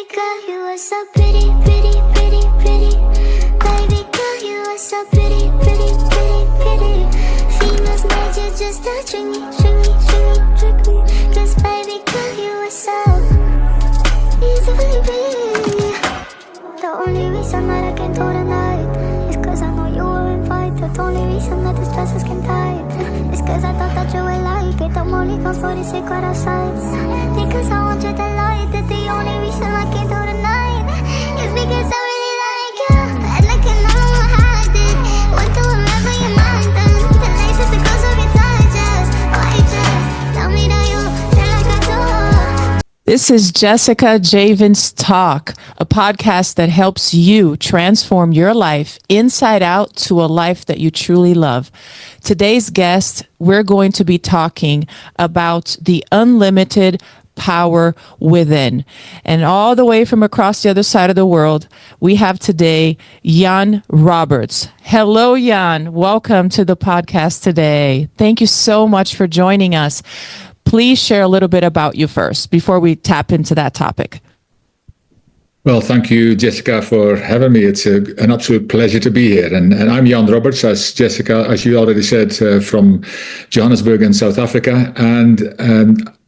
Baby girl, you are so pretty, pretty, pretty, pretty. Baby girl, you are so pretty, pretty, pretty, pretty. Females made you just to trick me, trick me, trick me, trick me. 'Cause baby girl, you are so easily pretty. The only reason that I can do tonight is 'cause I know you were invited. The only reason that this dress is skin tight is 'cause I thought that you would like it. I'm only come for the secret outside. Because I want you to lie. That the only reason I can do tonight is because I really like you. And I can know how I did. What do wherever your mind then. The laces that goes over your digest. Why just tell me that you feel like I do. This is Jessica Javens Talk, a podcast that helps you transform your life inside out to a life that you truly love. Today's guest, we're going to be talking about the unlimited power within. And all the way from across the other side of the world, we have today Jan Robberts. Hello, Jan. Welcome to the podcast today. Thank you so much for joining us. Please share a little bit about you first before we tap into that topic. Well, thank you, Jessica, for having me. It's an absolute pleasure to be here. And I'm Jan Robberts, as Jessica, as you already said, from Johannesburg in South Africa. And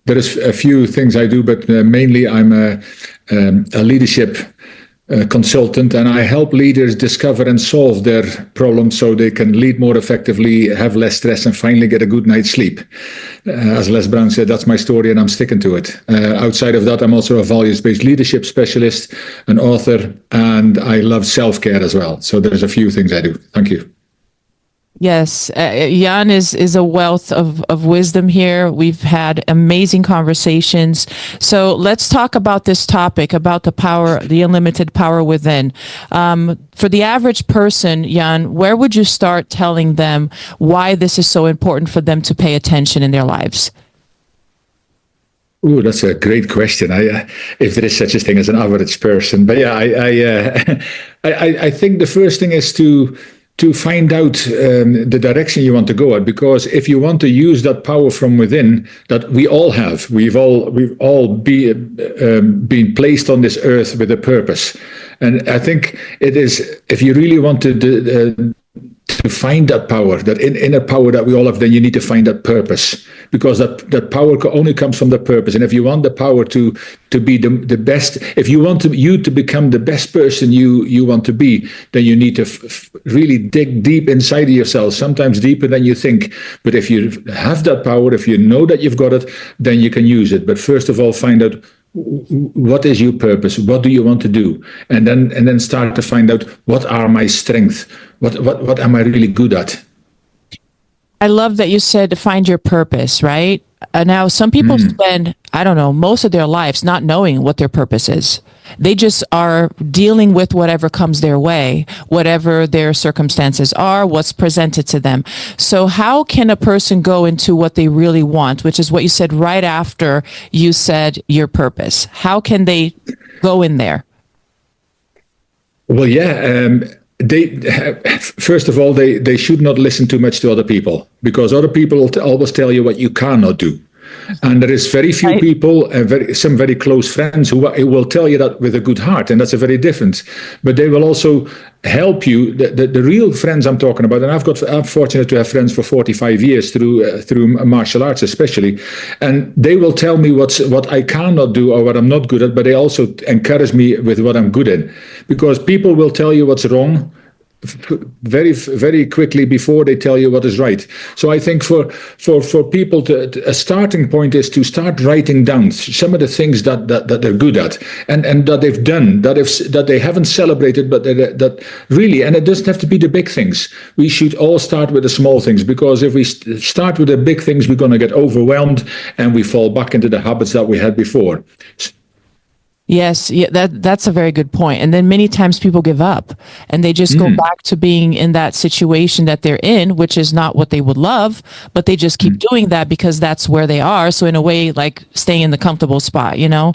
there is a few things I do, but mainly I'm a leadership consultant, and I help leaders discover and solve their problems so they can lead more effectively, have less stress, and finally get a good night's sleep. As Les Brown said, that's my story, and I'm sticking to it. Outside of that, I'm also a values-based leadership specialist, an author, and I love self-care as well. So there's a few things I do. Thank you. Yes, Jan is a wealth of wisdom here. We've had amazing conversations. So let's talk about this topic, about the power, the unlimited power within. For the average person, Jan, where would you start telling them why this is so important for them to pay attention in their lives? Oh, that's a great question. If there is such a thing as an average person, but yeah, I think the first thing is to find out the direction you want to go at, because if you want to use that power from within that we all have, we've all been placed on this earth with a purpose, and I think it is, if you really want to find that power, that inner power that we all have, then you need to find that purpose, because that power only comes from the purpose. And if you want the power to be the best, if you want you to become the best person you want to be, then you need to really dig deep inside of yourself, sometimes deeper than you think. But if you have that power, if you know that you've got it, then you can use it. But first of all, find out what is your purpose, what do you want to do, and then start to find out what are my strengths, what am I really good at. I love that you said to find your purpose, right? Now, some people spend, I don't know, most of their lives not knowing what their purpose is. They just are dealing with whatever comes their way, whatever their circumstances are, what's presented to them. So how can a person go into what they really want, which is what you said right after you said your purpose? How can they go in there? Well, yeah, they first of all, they should not listen too much to other people, because other people will always tell you what you cannot do. And there is very few people, some very close friends who will tell you that with a good heart, and that's a very different. But they will also help you. The real friends I'm talking about, and I'm fortunate to have friends for 45 years through martial arts especially, and they will tell me what I cannot do or what I'm not good at, but they also encourage me with what I'm good in, because people will tell you what's wrong very, very quickly before they tell you what is right. So I think for people, a starting point is to start writing down some of the things that they're good at, and that they've done, that they haven't celebrated, but that really, and it doesn't have to be the big things. We should all start with the small things, because if we start with the big things, we're going to get overwhelmed and we fall back into the habits that we had before. Yes, yeah, that's a very good point. And then many times people give up and they just go back to being in that situation that they're in, which is not what they would love, but they just keep doing that because that's where they are. So in a way, like staying in the comfortable spot, you know.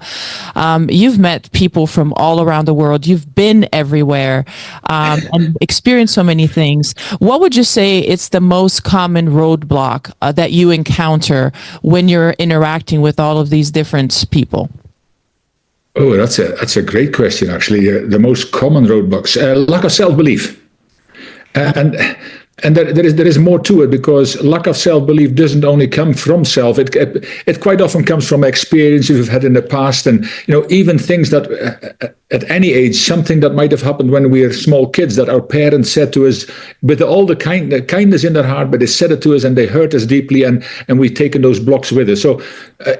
You've met people from all around the world. You've been everywhere and experienced so many things. What would you say it's the most common roadblock that you encounter when you're interacting with all of these different people? Oh, that's a great question. Actually, the most common roadblocks, lack of self-belief, and there is more to it, because lack of self-belief doesn't only come from self. It quite often comes from experiences we've had in the past, and even things that at any age, something that might have happened when we were small kids that our parents said to us with all the kindness in their heart, but they said it to us and they hurt us deeply, and we've taken those blocks with us. So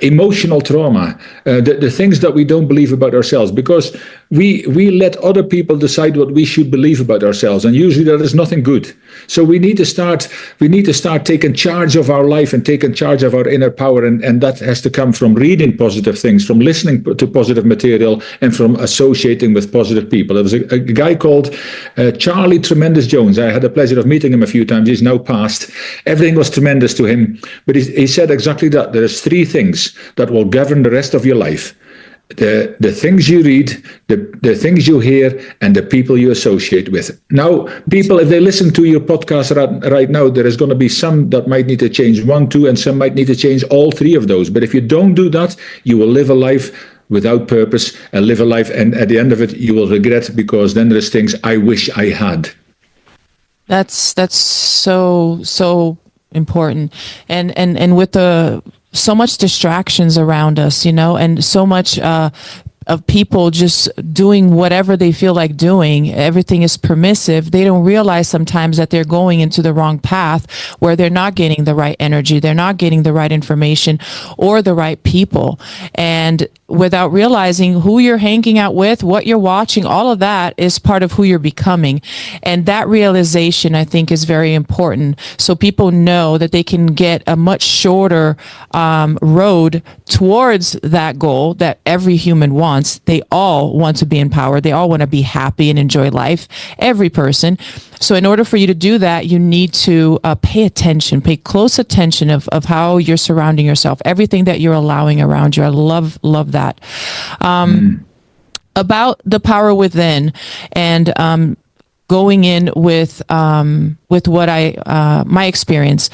emotional trauma, the things that we don't believe about ourselves, because we let other people decide what we should believe about ourselves, and usually that is nothing good. So we need to start taking charge of our life and taking charge of our inner power, and that has to come from reading positive things, from listening to positive material, and from associating with positive people. There was a guy called Charlie Tremendous Jones. I had the pleasure of meeting him a few times. He's now passed. Everything was tremendous to him, but he said exactly that. There's three things that will govern the rest of your life: the things you read, the things you hear, and the people you associate with. Now, people, if they listen to your podcast right now, there is going to be some that might need to change 1, 2, and some might need to change all three of those. But if you don't do that, you will live a life without purpose, and live a life, and at the end of it, you will regret, because then there's things I wish I had. That's so important, and with so much distractions around us, and so much of people just doing whatever they feel like doing. Everything is permissive. They don't realize sometimes that they're going into the wrong path, where they're not getting the right energy, they're not getting the right information or the right people. And without realizing who you're hanging out with, what you're watching, all of that is part of who you're becoming. And that realization, I think, is very important. So people know that they can get a much shorter road towards that goal that every human wants. They all want to be empowered. They all want to be happy and enjoy life. Every person. So in order for you to do that, you need to pay close attention of how you're surrounding yourself, everything that you're allowing around you. I love that. About the power within, and going in with what my experience,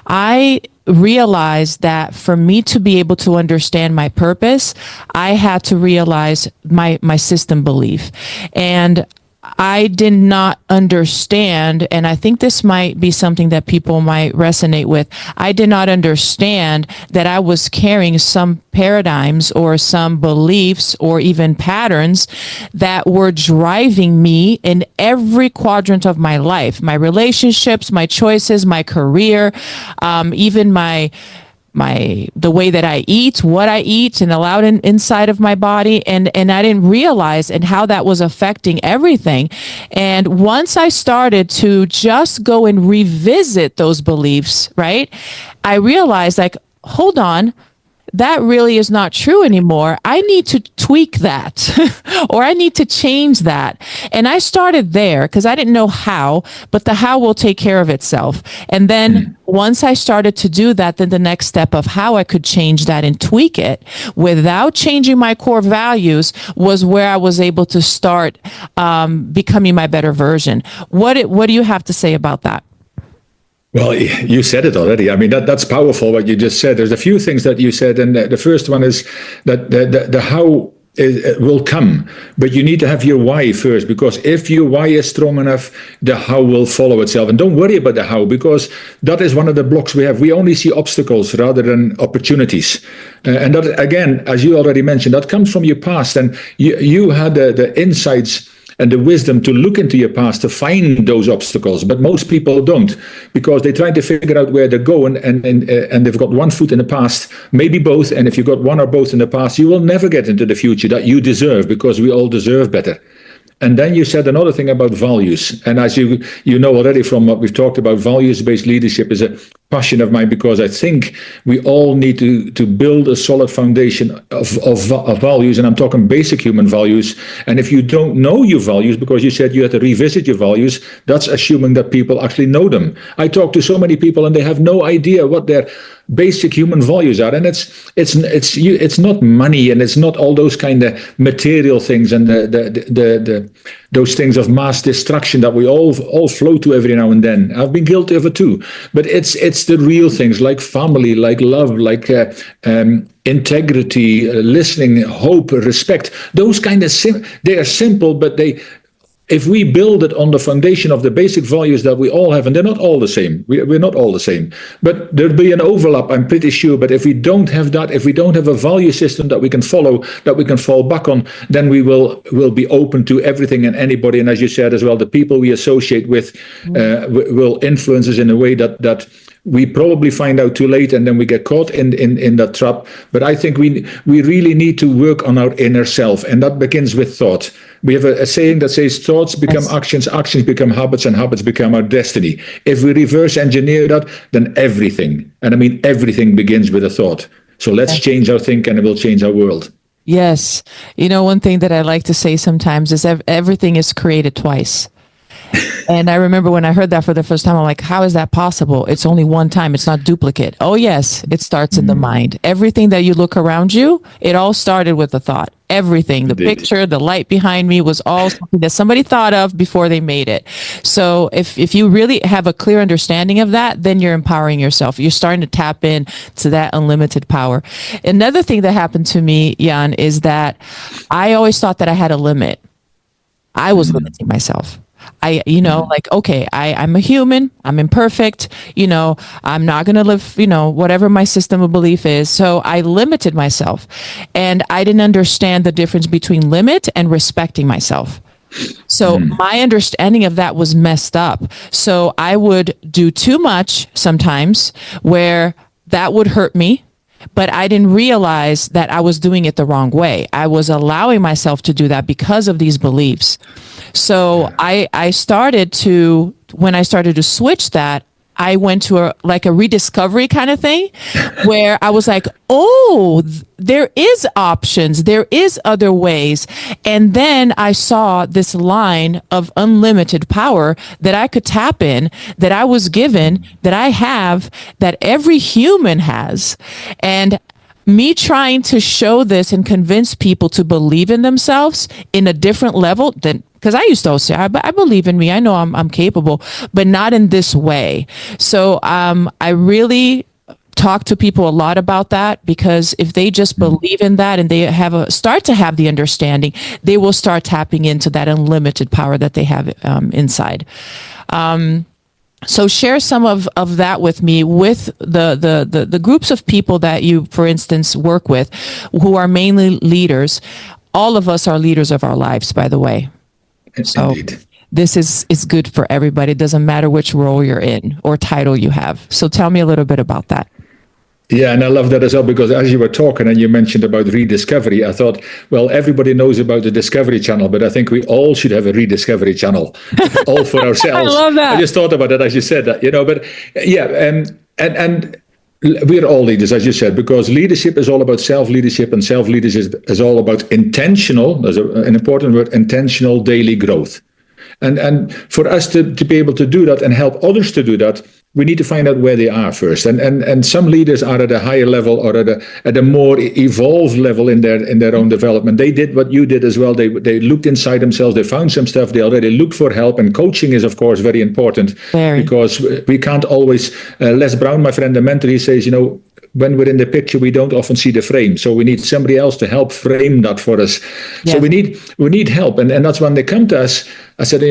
I realized that for me to be able to understand my purpose, I had to realize my system belief. And I did not understand, and I think this might be something that people might resonate with. I did not understand that I was carrying some paradigms or some beliefs or even patterns that were driving me in every quadrant of my life, my relationships, my choices, my career, even the way that I eat, what I eat, and allowed inside of my body. And I didn't realize and how that was affecting everything. And once I started to just go and revisit those beliefs, right, I realized, like, hold on, that really is not true anymore. I need to tweak that or I need to change that. And I started there because I didn't know how, but the how will take care of itself. And then once I started to do that, then the next step of how I could change that and tweak it without changing my core values was where I was able to start becoming my better version. What do you have to say about that? Well, you said it already. I mean, that's powerful what you just said. There's a few things that you said, and the first one is that the how will come, but you need to have your why first, because if your why is strong enough, the how will follow itself. And don't worry about the how, because that is one of the blocks we have. We only see obstacles rather than opportunities. And that, again, as you already mentioned, that comes from your past, and you had the insights and the wisdom to look into your past to find those obstacles. But most people don't, because they try to figure out where they're going, and they've got one foot in the past, maybe both. And if you've got one or both in the past, you will never get into the future that you deserve, because we all deserve better. And then you said another thing about values. And as you know already from what we've talked about, values-based leadership is a passion of mine, because I think we all need to build a solid foundation of values. And I'm talking basic human values. And if you don't know your values, because you said you had to revisit your values, that's assuming that people actually know them. I talk to so many people and they have no idea what their basic human values are. And it's not money, and it's not all those kind of material things and those things of mass destruction that we all flow to every now and then. I've been guilty of it too. But it's it's the real things like family, like love, like integrity, listening, hope, respect. Those kind of they are simple, but if we build it on the foundation of the basic values that we all have, and they're not all the same, we're not all the same, but there'll be an overlap, I'm pretty sure. But if we don't have that, if we don't have a value system that we can follow, that we can fall back on, then we will be open to everything and anybody. And as you said as well, the people we associate with will influence us in a way that we probably find out too late, and then we get caught in that trap. But I think we really need to work on our inner self, and that begins with thought. We have a saying that says thoughts become actions, actions become habits, and habits become our destiny. If we reverse engineer that, then everything, and I mean everything, begins with a thought. So let's change our thinking, and it will change our world. Yes. You know, one thing that I like to say sometimes is everything is created twice. And I remember when I heard that for the first time, I'm like, how is that possible? It's only one time. It's not duplicate. Oh, yes. It starts in the mind. Everything that you look around you, it all started with a thought. Everything, the picture, the light behind me was all something that somebody thought of before they made it. So if you really have a clear understanding of that, then you're empowering yourself. You're starting to tap in to that unlimited power. Another thing that happened to me, Jan, is that I always thought that I had a limit. I was limiting myself. I'm a human, I'm imperfect, I'm not going to live, whatever my system of belief is. So I limited myself, and I didn't understand the difference between limit and respecting myself. So my understanding of that was messed up. So I would do too much sometimes where that would hurt me. But I didn't realize that I was doing it the wrong way. I was allowing myself to do that because of these beliefs. So I started to, when I started to switch that, I went to a rediscovery kind of thing where I was like, oh, there is options. There is other ways. And then I saw this line of unlimited power that I could tap in, that I was given, that I have, that every human has. And me trying to show this and convince people to believe in themselves in a different level than, because I used to always say, I believe in me. I know I'm capable, but not in this way. So I really talk to people a lot about that, because if they just believe in that and they start to have the understanding, they will start tapping into that unlimited power that they have inside. So share some of that with me, with the groups of people that you, for instance, work with, who are mainly leaders. All of us are leaders of our lives, by the way. So indeed. This is good for everybody. It doesn't matter which role you're in or title you have. So tell me a little bit about that. Yeah, and I love that as well, because as you were talking and you mentioned about rediscovery, I thought, well, everybody knows about the Discovery Channel, but I think we all should have a rediscovery channel, all for ourselves. I love that. I just thought about it as you said that, but yeah, and we're all leaders, as you said, because leadership is all about self-leadership, and self-leadership is all about intentional, there's an important word, intentional daily growth. And for us to be able to do that and help others to do that, we need to find out where they are first. And some leaders are at a higher level, or at a more evolved level in their own development. They did what you did as well. They looked inside themselves. They found some stuff. They already looked for help. And coaching is, of course, very important. Because we can't always. Les Brown, my friend, the mentor, he says, when we're in the picture, we don't often see the frame. So we need somebody else to help frame that for us. Yes. So we need help. And that's when they come to us. I said,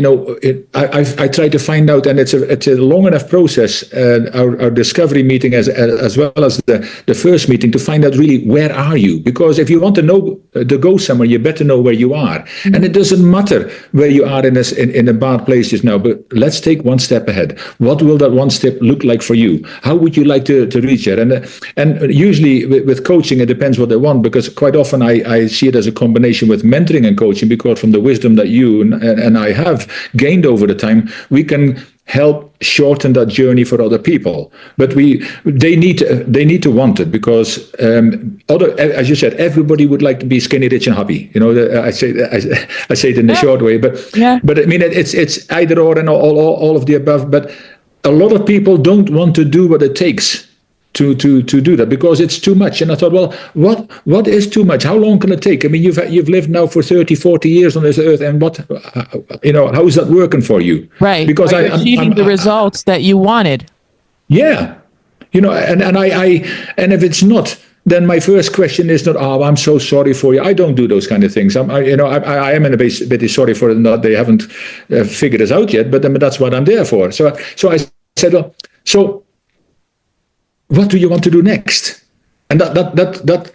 I try to find out, and it's a long enough process, our discovery meeting as well as the first meeting, to find out really, where are you? Because if you want to go somewhere, you better know where you are. Mm-hmm. And it doesn't matter where you are in a bad place just now, but let's take one step ahead. What will that one step look like for you? How would you like to reach it? And usually with coaching, it depends what they want, because quite often I see it as a combination with mentoring and coaching, because from the wisdom that you and I have gained over the time, we can help shorten that journey for other people. But they need to want it, because as you said, everybody would like to be skinny, rich, and happy. I say it in a short way, but I mean it's either or and all of the above. But a lot of people don't want to do what it takes to do that, because it's too much. And I thought, well, what is too much? How long can it take? I mean, you've lived now for 30, 40 years on this earth, and how is that working for you? Right. Because I'm achieving the results that you wanted. Yeah. And if it's not, then my first question is not, oh, I'm so sorry for you. I don't do those kind of things. I am in a bit sorry for it that they haven't figured this out yet, but that's what I'm there for. So I said, well, so what do you want to do next? And that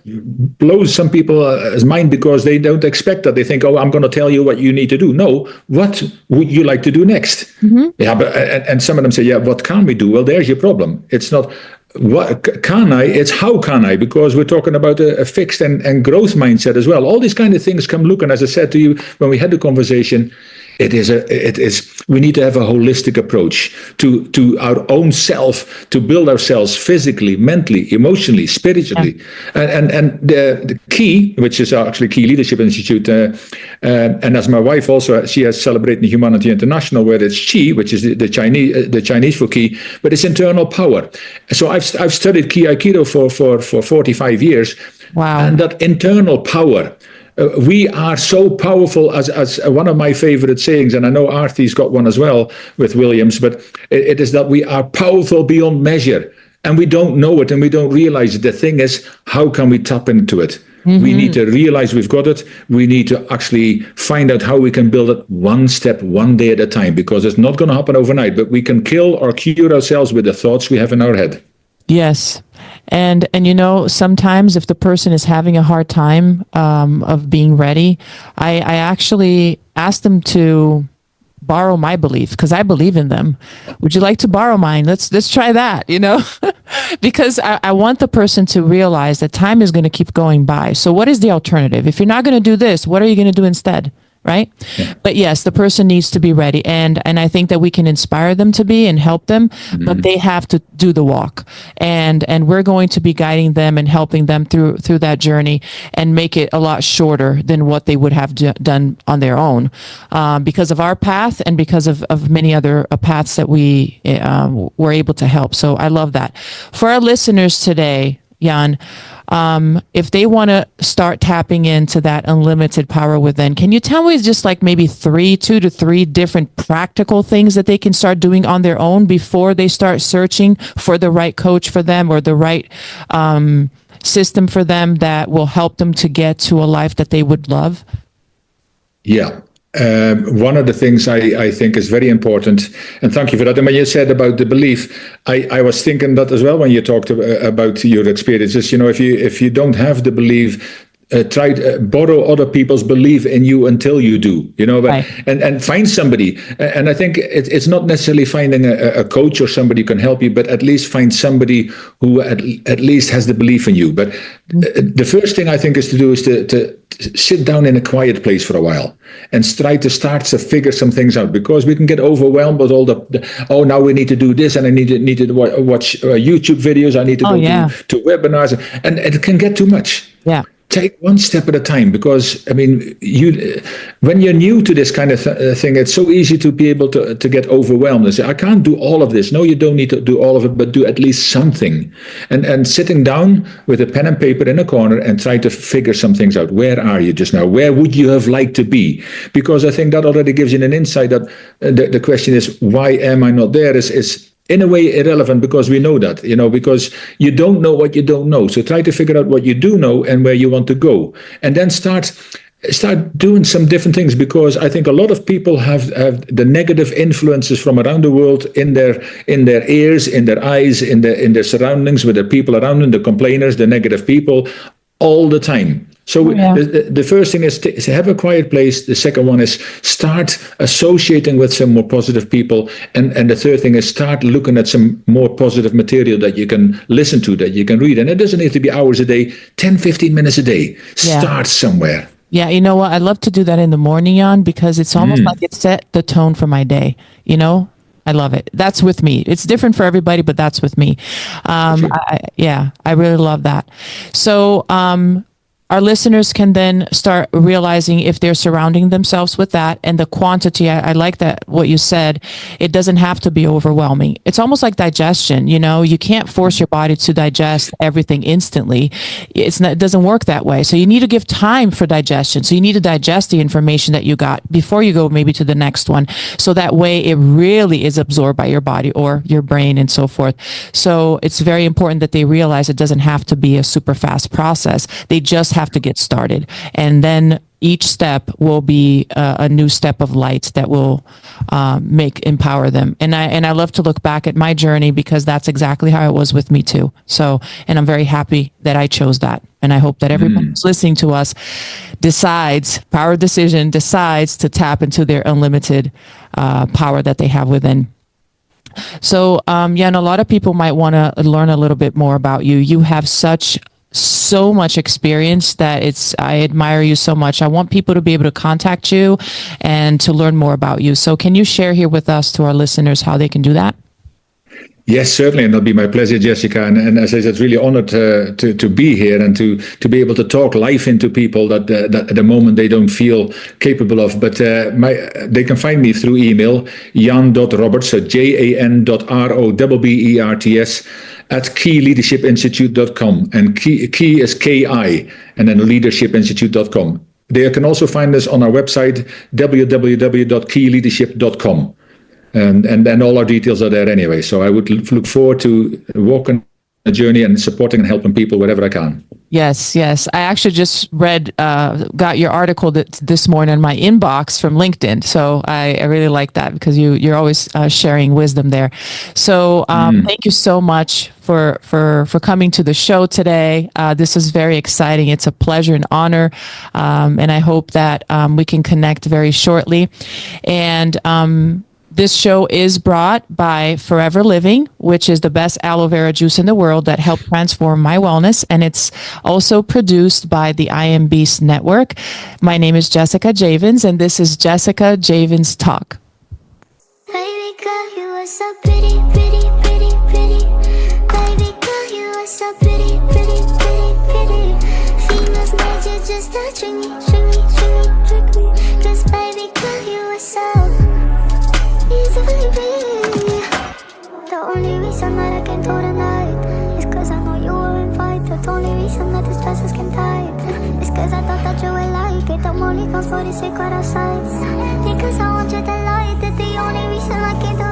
blows some people's mind because they don't expect that. They think, oh, I'm going to tell you what you need to do. No, what would you like to do next? Mm-hmm. Yeah, but and some of them say, yeah, what can we do? Well, there's your problem. It's not what can I, it's how can I, because we're talking about a fixed and growth mindset as well. All these kind of things come look, and as I said to you when we had the conversation, we need to have a holistic approach to our own self, to build ourselves physically, mentally, emotionally, spiritually. Yeah. And the key, which is actually Key Leadership Institute, and as my wife also, she has Celebrating Humanity International, where it's Qi, which is the Chinese for key, but it's internal power. So I've studied Key Aikido for 45 years. Wow. And that internal power, we are so powerful, as one of my favorite sayings, and I know Artie's got one as well with Williams, but it is that we are powerful beyond measure, and we don't know it and we don't realize it. The thing is, how can we tap into it? Mm-hmm. We need to realize we've got it. We need to actually find out how we can build it one step, one day at a time, because it's not going to happen overnight, but we can kill or cure ourselves with the thoughts we have in our head. Yes. And sometimes if the person is having a hard time of being ready, I actually ask them to borrow my belief, because I believe in them. Would you like to borrow mine? Let's try that, because I want the person to realize that time is going to keep going by. So what is the alternative? If you're not going to do this, what are you going to do instead? Right? Yeah. But yes, the person needs to be ready. And I think that we can inspire them to be and help them, mm-hmm. but they have to do the walk. And we're going to be guiding them and helping them through that journey and make it a lot shorter than what they would have done on their own, because of our path and because of many other paths that we were able to help. So I love that. For our listeners today, Jan, if they want to start tapping into that unlimited power within, can you tell me just like maybe 2 to 3 different practical things that they can start doing on their own before they start searching for the right coach for them or the right system for them that will help them to get to a life that they would love? Yeah. One of the things I think is very important, and thank you for that. And when you said about the belief, I was thinking that as well when you talked about your experiences. If you don't have the belief, try to borrow other people's belief in you until you do, but, right. and find somebody. And I think it's not necessarily finding a coach or somebody who can help you, but at least find somebody who at least has the belief in you. But the first thing I think is to do is to sit down in a quiet place for a while and try to start to figure some things out, because we can get overwhelmed with all now we need to do this, and I need to watch YouTube videos. I need to go to webinars, and it can get too much. Yeah. Take one step at a time, because when you're new to this kind of thing, it's so easy to be able to get overwhelmed and say, I can't do all of this. No, you don't need to do all of it, but do at least something. And sitting down with a pen and paper in a corner and try to figure some things out. Where are you just now? Where would you have liked to be? Because I think that already gives you an insight that the question is, why am I not there? Is in a way irrelevant, because we know that, because you don't know what you don't know. So try to figure out what you do know and where you want to go. And then start doing some different things, because I think a lot of people have the negative influences from around the world in their ears, in their eyes, in their surroundings, with the people around them, the complainers, the negative people, all the time. So the first thing is to have a quiet place. The second one is start associating with some more positive people. And the third thing is start looking at some more positive material that you can listen to, that you can read. And it doesn't need to be hours a day, 10, 15 minutes a day. Start somewhere. Yeah, you know what? I love to do that in the morning, Jan, because it's almost like it set the tone for my day, I love it. That's with me. It's different for everybody, but that's with me. I really love that. So, our listeners can then start realizing if they're surrounding themselves with that, and the quantity. I like that what you said. It doesn't have to be overwhelming. It's almost like digestion. You can't force your body to digest everything instantly. It doesn't work that way. So you need to give time for digestion. So you need to digest the information that you got before you go maybe to the next one. So that way it really is absorbed by your body or your brain and so forth. So it's very important that they realize it doesn't have to be a super fast process. They just have to get started, and then each step will be a new step of light that will empower them. And I love to look back at my journey, because that's exactly how it was with me too. So, and I'm very happy that I chose that. And I hope that everyone who's listening to us decides to tap into their unlimited power that they have within. So, and a lot of people might want to learn a little bit more about you. You have so much experience that I admire you so much. I want people to be able to contact you and to learn more about you. So can you share here with us, to our listeners, how they can do that? Yes, certainly, and it'll be my pleasure, Jessica. And as I said, really honored to be here and to be able to talk life into people that at the moment they don't feel capable of. But they can find me through email, jan.roberts, so JAN.ROBBERTS at keyleadershipinstitute.com, and key is KI, and then leadershipinstitute.com. They can also find us on our website, www.keyleadership.com. And then all our details are there anyway. So I would look forward to walking the journey and supporting and helping people wherever I can. Yes. I actually just got your article this morning in my inbox from LinkedIn. So I really like that, because you're always sharing wisdom there. So thank you so much for coming to the show today. This is very exciting. It's a pleasure and honor. And I hope that we can connect very shortly. And this show is brought by Forever Living, which is the best aloe vera juice in the world that helped transform my wellness. And it's also produced by the I Am Beast Network. My name is Jessica Javens, and this is Jessica Javens Talk. Baby girl, you are so pretty, pretty, pretty, pretty. Baby girl, you are so pretty, pretty, pretty, pretty. Females made you just to trick me, trick me, trick me, trick me. 'Cause baby girl, you are so easy, baby. The only reason that I can do tonight is 'cause I know you were invited. The only reason that this dress is skin tight is 'cause I thought that you would like it. I'm only comes for the secret outside, because I want you to like it. The only reason I can do